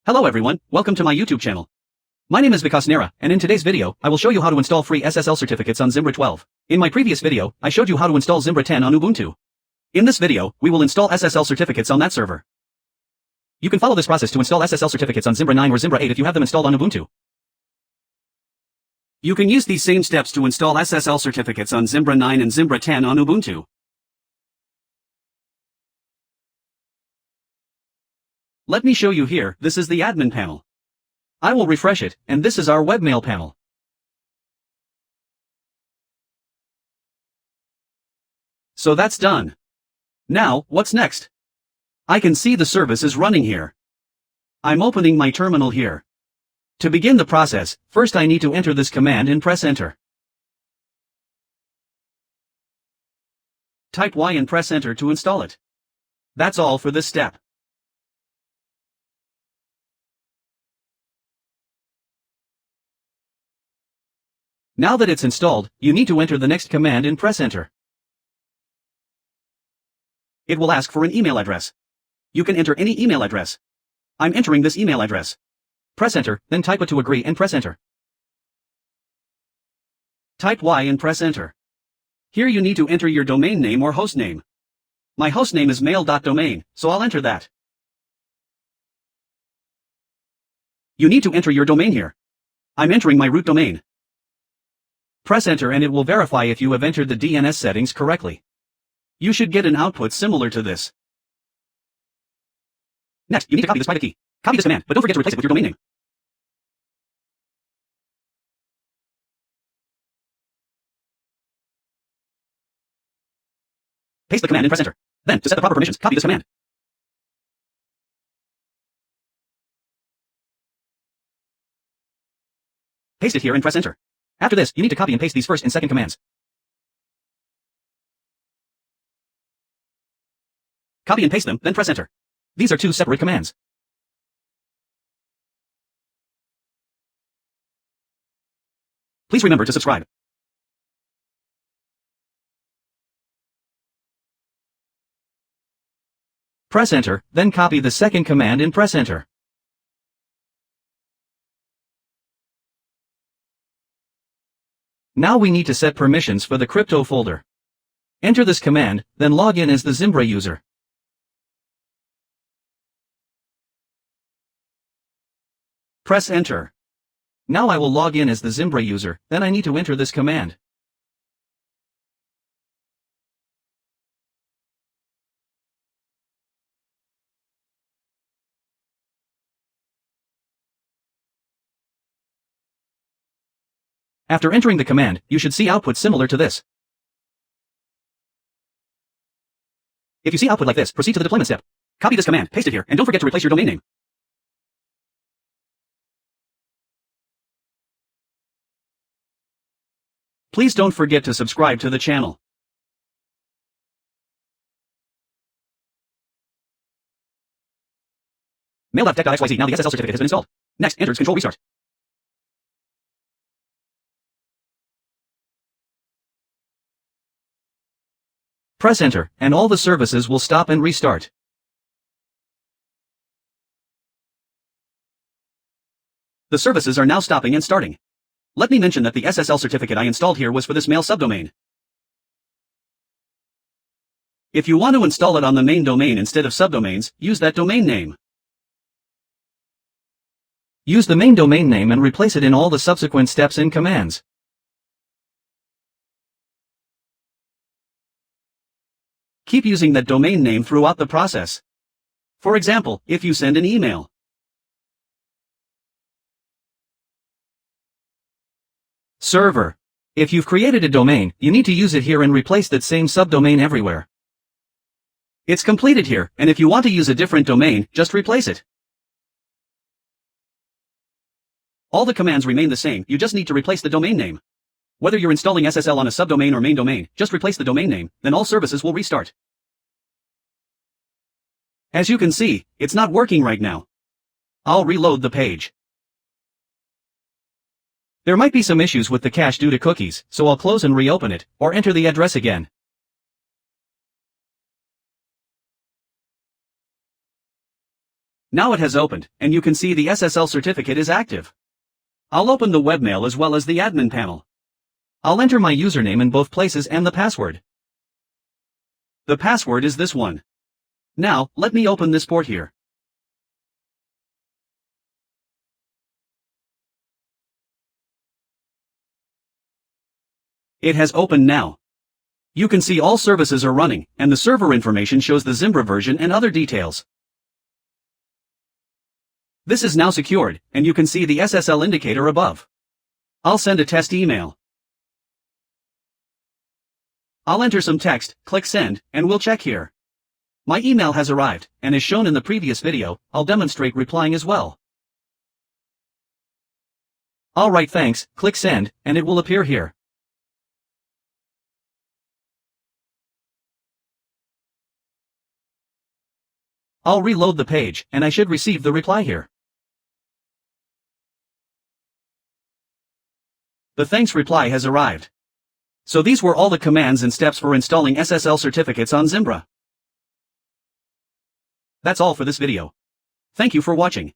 Hello everyone, welcome to my YouTube channel. My name is Vikas Nera, and in today's video, I will show you how to install free SSL certificates on Zimbra 12. In my previous video, I showed you how to install Zimbra 10 on Ubuntu. In this video, we will install SSL certificates on that server. You can follow this process to install SSL certificates on Zimbra 9 or Zimbra 8 if you have them installed on Ubuntu. You can use these same steps to install SSL certificates on Zimbra 9 and Zimbra 10 on Ubuntu. Let me show you here. This is the admin panel. I will refresh it, and this is our webmail panel. So that's done. Now, what's next? I can see the service is running here. I'm opening my terminal here. To begin the process, first I need to enter this command and press enter. Type Y and press enter to install it. That's all for this step. Now that it's installed, you need to enter the next command and press enter. It will ask for an email address. You can enter any email address. I'm entering this email address. Press enter, then type it to agree and press enter. Type Y and press enter. Here you need to enter your domain name or host name. My host name is mail.domain, so I'll enter that. You need to enter your domain here. I'm entering my root domain. Press enter and it will verify if you have entered the DNS settings correctly. You should get an output similar to this. Next, you need to copy this private key. Copy this command, but don't forget to replace it with your domain name. Paste the command and press enter. Then, to set the proper permissions, copy this command. Paste it here and press enter. After this, you need to copy and paste these first and second commands. Copy and paste them, then press enter. These are two separate commands. Please remember to subscribe. Press enter, then copy the second command and press enter. Now we need to set permissions for the crypto folder. Enter this command, then log in as the Zimbra user. Press enter. Now I will log in as the Zimbra user, then I need to enter this command. After entering the command, you should see output similar to this. If you see output like this, proceed to the deployment step. Copy this command, paste it here, and don't forget to replace your domain name. Please don't forget to subscribe to the channel. Mail.deck.xyz. Now the SSL certificate has been installed. Next, enter its control restart. Press enter, and all the services will stop and restart. The services are now stopping and starting. Let me mention that the SSL certificate I installed here was for this mail subdomain. If you want to install it on the main domain instead of subdomains, use that domain name. Use the main domain name and replace it in all the subsequent steps and commands. Keep using that domain name throughout the process. For example, if you send an email. Server. If you've created a domain, you need to use it here and replace that same subdomain everywhere. It's completed here, and if you want to use a different domain, just replace it. All the commands remain the same, you just need to replace the domain name. Whether you're installing SSL on a subdomain or main domain, just replace the domain name, then all services will restart. As you can see, it's not working right now. I'll reload the page. There might be some issues with the cache due to cookies, so I'll close and reopen it, or enter the address again. Now it has opened, and you can see the SSL certificate is active. I'll open the webmail as well as the admin panel. I'll enter my username in both places and the password. The password is this one. Now, let me open this port here. It has opened now. You can see all services are running, and the server information shows the Zimbra version and other details. This is now secured, and you can see the SSL indicator above. I'll send a test email. I'll enter some text, click send, and we'll check here. My email has arrived, and as shown in the previous video, I'll demonstrate replying as well. Alright, thanks, click send, and it will appear here. I'll reload the page, and I should receive the reply here. The thanks reply has arrived. So these were all the commands and steps for installing SSL certificates on Zimbra. That's all for this video. Thank you for watching.